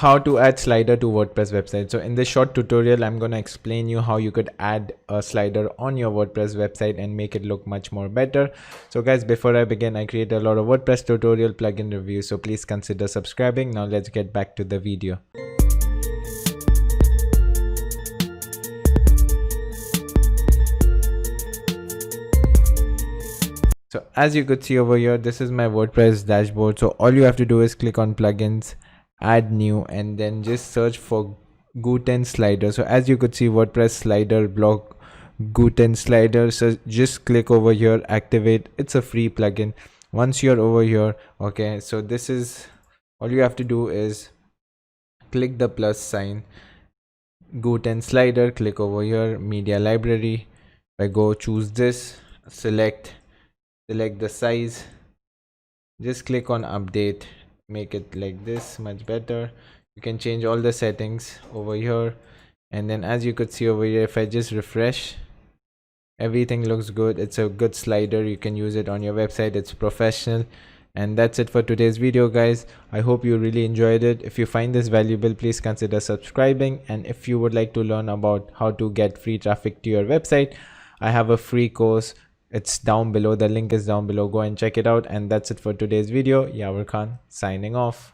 how to add slider to WordPress website. So in this short tutorial, I'm going to explain you how you could add a slider on your WordPress website and make it look much more better. So guys, before I begin, I create a lot of WordPress tutorial plugin reviews, so please consider subscribing. Now let's get back to the video. So as you could see over here, this is my WordPress dashboard. So all you have to do is click on plugins, add new, and then just search for Guten slider. So as you could see, WordPress slider block Guten slider. So just click over here, activate. It's a free plugin. Once you're over here, okay, so this is all you have to do is click the plus sign, Guten slider, click over here, media library. I go choose this, select the size, just click on update, make it like this, much better. You can change all the settings over here, and then as you could see over here, if I just refresh, everything looks good. It's a good slider. You can use it on your website. It's professional. And that's it for today's video, guys. I hope you really enjoyed it. If you find this valuable, please consider subscribing. And if you would like to learn about how to get free traffic to your website, I have a free course. It's down below. The link is down below. Go and check it out. And that's it for today's video. Yavar Khan signing off.